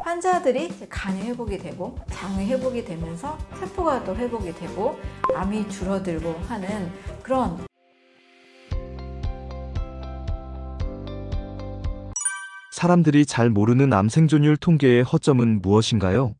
환자들이 이제 간이 회복이 되고 장이 회복이 되면서 세포가 또 회복이 되고 암이 줄어들고 하는 그런 사람들이 잘 모르는 암 생존율 통계의 허점은 무엇인가요?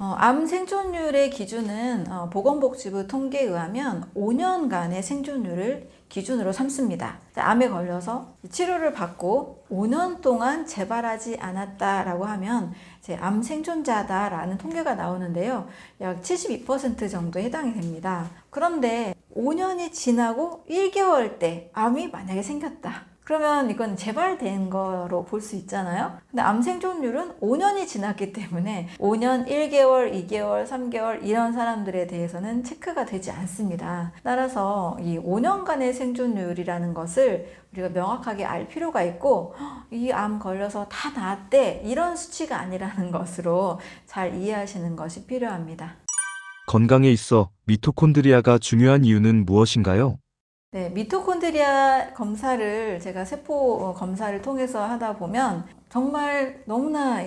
암 생존율의 기준은 보건복지부 통계에 의하면 5년간의 생존율을 기준으로 삼습니다. 암에 걸려서 치료를 받고 5년 동안 재발하지 않았다라고 하면 이제 암 생존자다라는 통계가 나오는데요. 약 72% 정도에 해당이 됩니다. 그런데 5년이 지나고 1개월 때 암이 만약에 생겼다. 그러면 이건 재발된 거로 볼 수 있잖아요. 근데 암 생존율은 5년이 지났기 때문에 5년, 1개월, 2개월, 3개월 이런 사람들에 대해서는 체크가 되지 않습니다. 따라서 이 5년간의 생존율이라는 것을 우리가 명확하게 알 필요가 있고 이 암 걸려서 다 나았대 이런 수치가 아니라는 것으로 잘 이해하시는 것이 필요합니다. 건강에 있어 미토콘드리아가 중요한 이유는 무엇인가요? 네, 미토콘드리아 검사를 제가 세포 검사를 통해서 하다 보면 정말 너무나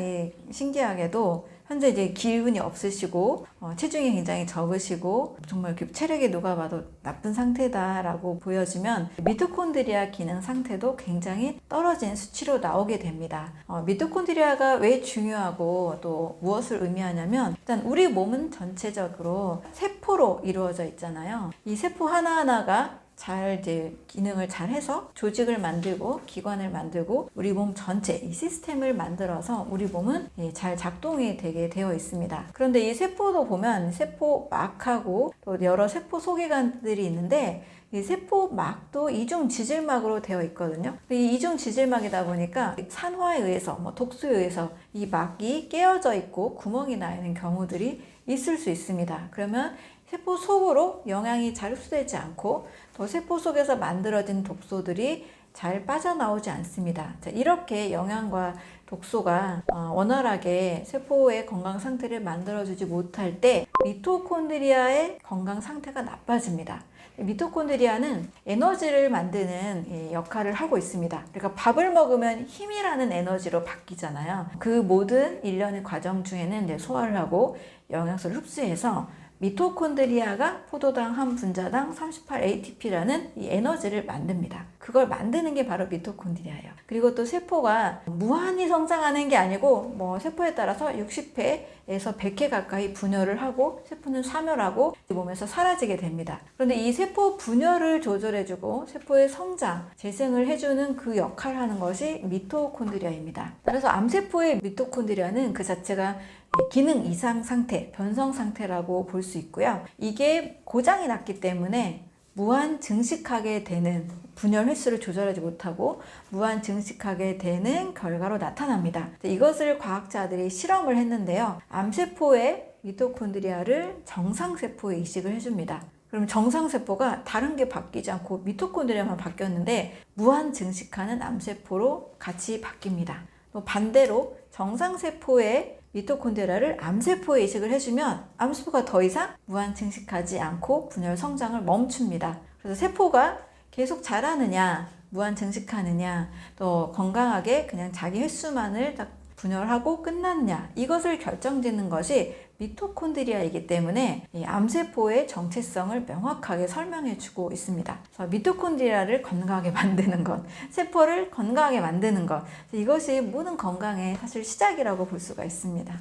신기하게도 현재 이제 기운이 없으시고 체중이 굉장히 적으시고 정말 체력이 누가 봐도 나쁜 상태다라고 보여지면 미토콘드리아 기능 상태도 굉장히 떨어진 수치로 나오게 됩니다. 미토콘드리아가 왜 중요하고 또 무엇을 의미하냐면 일단 우리 몸은 전체적으로 세포로 이루어져 있잖아요. 이 세포 하나하나가 잘 이제 기능을 잘 해서 조직을 만들고 기관을 만들고 우리 몸 전체 이 시스템을 만들어서 우리 몸은 잘 작동이 되게 되어 있습니다. 그런데 이 세포도 보면 세포막하고 또 여러 세포 소기관들이 있는데 이 세포막도 이중 지질막으로 되어 있거든요. 이 이중 지질막이다 보니까 산화에 의해서 독소에 의해서 이 막이 깨어져 있고 구멍이 나 있는 경우들이 있을 수 있습니다. 그러면 세포 속으로 영양이 잘 흡수되지 않고 또 세포 속에서 만들어진 독소들이 잘 빠져나오지 않습니다. 자, 이렇게 영양과 독소가 원활하게 세포의 건강 상태를 만들어주지 못할 때 미토콘드리아의 건강 상태가 나빠집니다. 미토콘드리아는 에너지를 만드는 역할을 하고 있습니다. 그러니까 밥을 먹으면 힘이라는 에너지로 바뀌잖아요. 그 모든 일련의 과정 중에는 이제 소화를 하고 영양소를 흡수해서 미토콘드리아가 포도당 한 분자당 38ATP라는 이 에너지를 만듭니다. 그걸 만드는 게 바로 미토콘드리아예요. 그리고 또 세포가 무한히 성장하는 게 아니고 세포에 따라서 60회에서 100회 가까이 분열을 하고 세포는 사멸하고 몸에서 사라지게 됩니다. 그런데 이 세포 분열을 조절해주고 세포의 성장, 재생을 해주는 그 역할을 하는 것이 미토콘드리아입니다. 따라서 암세포의 미토콘드리아는 그 자체가 기능 이상 상태, 변성 상태라고 볼 수 있고요. 이게 고장이 났기 때문에 무한 증식하게 되는 분열 횟수를 조절하지 못하고 무한 증식하게 되는 결과로 나타납니다. 이것을 과학자들이 실험을 했는데요. 암세포의 미토콘드리아를 정상세포에 이식을 해줍니다. 그럼 정상세포가 다른 게 바뀌지 않고 미토콘드리아만 바뀌었는데 무한 증식하는 암세포로 같이 바뀝니다. 또 반대로 정상세포의 미토콘드리아를 암세포에 이식을 해주면 암세포가 더 이상 무한 증식하지 않고 분열 성장을 멈춥니다. 그래서 세포가 계속 자라느냐, 무한 증식하느냐, 또 건강하게 그냥 자기 횟수만을 딱 분열하고 끝났냐, 이것을 결정짓는 것이 미토콘드리아이기 때문에 이 암세포의 정체성을 명확하게 설명해주고 있습니다. 그래서 미토콘드리아를 건강하게 만드는 것, 세포를 건강하게 만드는 것, 이것이 모든 건강의 사실 시작이라고 볼 수가 있습니다.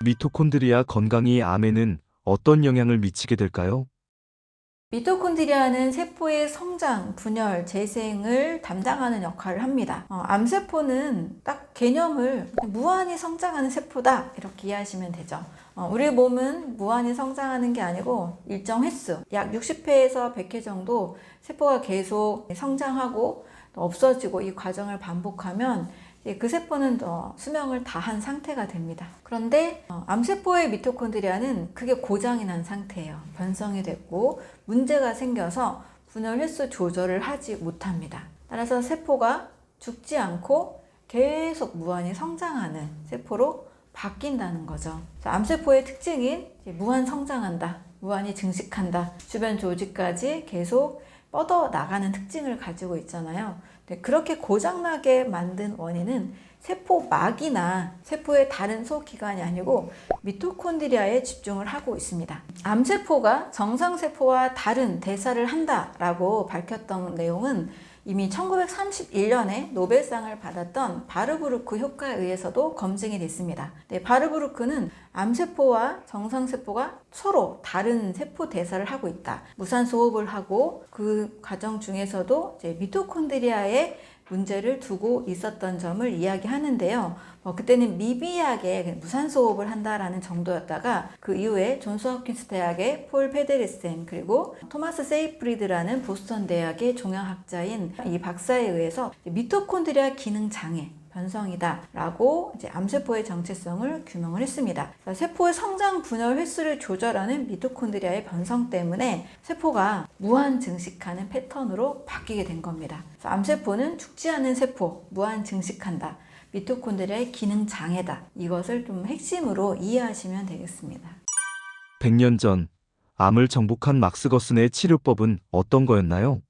미토콘드리아 건강이 암에는 어떤 영향을 미치게 될까요? 미토콘드리아는 세포의 성장, 분열, 재생을 담당하는 역할을 합니다. 암세포는 딱 개념을 무한히 성장하는 세포다 이렇게 이해하시면 되죠. 우리 몸은 무한히 성장하는 게 아니고 일정 횟수, 약 60회에서 100회 정도 세포가 계속 성장하고 또 없어지고 이 과정을 반복하면 그 세포는 수명을 다한 상태가 됩니다. 그런데 암세포의 미토콘드리아는 그게 고장이 난 상태예요. 변성이 됐고 문제가 생겨서 분열 횟수 조절을 하지 못합니다. 따라서 세포가 죽지 않고 계속 무한히 성장하는 세포로 바뀐다는 거죠. 암세포의 특징인 무한 성장한다, 무한히 증식한다, 주변 조직까지 계속 뻗어 나가는 특징을 가지고 있잖아요. 그렇게 고장나게 만든 원인은 세포막이나 세포의 다른 소기관이 아니고 미토콘드리아에 집중을 하고 있습니다. 암세포가 정상세포와 다른 대사를 한다라고 밝혔던 내용은 이미 1931년에 노벨상을 받았던 바르부르크 효과에 의해서도 검증이 됐습니다. 바르부르크는 암세포와 정상세포가 서로 다른 세포 대사를 하고 있다. 무산소 호흡을 하고 그 과정 중에서도 이제 미토콘드리아에 문제를 두고 있었던 점을 이야기하는데요. 그때는 미비하게 무산소 호흡을 한다라는 정도였다가 그 이후에 존스 홉킨스 대학의 폴 페데르센 그리고 토마스 세이프리드라는 보스턴 대학의 종양학자인 이 박사에 의해서 미토콘드리아 기능 장애 변성이다 라고 이제 암세포의 정체성을 규명을 했습니다. 세포의 성장 분열 횟수를 조절하는 미토콘드리아의 변성 때문에 세포가 무한 증식하는 패턴으로 바뀌게 된 겁니다. 암세포는 죽지 않은 세포, 무한 증식한다. 미토콘드리아의 기능 장애다. 이것을 좀 핵심으로 이해하시면 되겠습니다. 100년 전 암을 정복한 막스 거슨의 치료법은 어떤 거였나요?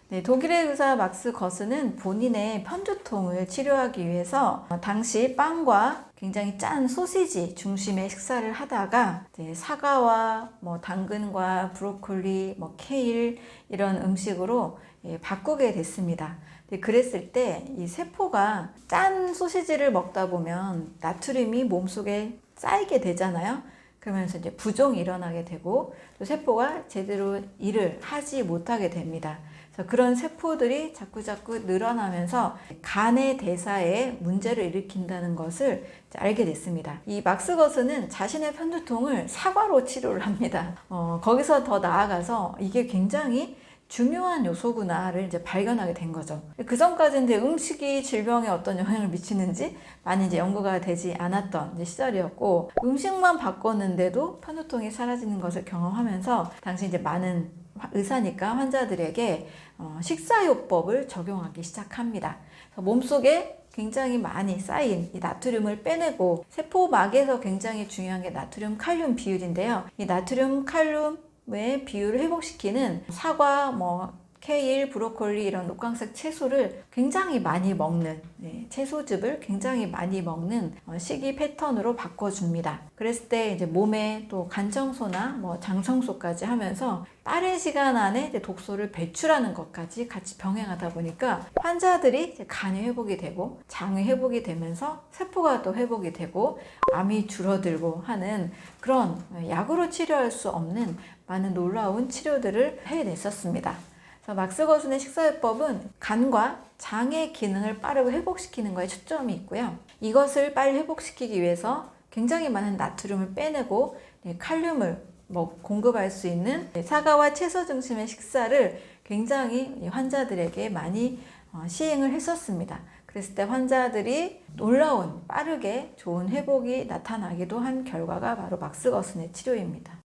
네, 독일의 의사 막스 거스는 본인의 편두통을 치료하기 위해서 당시 빵과 굉장히 짠 소시지 중심의 식사를 하다가 사과와 당근과 브로콜리, 케일 이런 음식으로 바꾸게 됐습니다. 그랬을 때 이 세포가 짠 소시지를 먹다 보면 나트륨이 몸속에 쌓이게 되잖아요. 그러면서 이제 부종이 일어나게 되고 또 세포가 제대로 일을 하지 못하게 됩니다. 그래서 그런 세포들이 자꾸자꾸 늘어나면서 간의 대사에 문제를 일으킨다는 것을 알게 됐습니다. 이 막스 거스는 자신의 편두통을 사과로 치료를 합니다. 거기서 더 나아가서 이게 굉장히 중요한 요소구나를 이제 발견하게 된 거죠. 그 전까지는 이제 음식이 질병에 어떤 영향을 미치는지 많이 이제 연구가 되지 않았던 이제 시절이었고 음식만 바꿨는데도 편두통이 사라지는 것을 경험하면서 당시 이제 많은 의사니까 환자들에게 식사요법을 적용하기 시작합니다. 몸속에 굉장히 많이 쌓인 이 나트륨을 빼내고 세포막에서 굉장히 중요한 게 나트륨 칼륨 비율인데요. 이 나트륨 칼륨의 비율을 회복시키는 사과, 케일, 브로콜리 이런 녹광색 채소를 굉장히 많이 먹는 채소즙을 굉장히 많이 먹는 식이 패턴으로 바꿔줍니다. 그랬을 때 이제 몸에 또 간 청소나 장 청소까지 하면서 빠른 시간 안에 독소를 배출하는 것까지 같이 병행하다 보니까 환자들이 이제 간이 회복이 되고 장이 회복이 되면서 세포가 또 회복이 되고 암이 줄어들고 하는 그런 약으로 치료할 수 없는 많은 놀라운 치료들을 해냈었습니다. 그래서 막스 거슨의 식사요법은 간과 장의 기능을 빠르게 회복시키는 거에 초점이 있고요. 이것을 빨리 회복시키기 위해서 굉장히 많은 나트륨을 빼내고 칼륨을 공급할 수 있는 사과와 채소 중심의 식사를 굉장히 환자들에게 많이 시행을 했었습니다. 그랬을 때 환자들이 놀라운 빠르게 좋은 회복이 나타나기도 한 결과가 바로 막스 거슨의 치료입니다.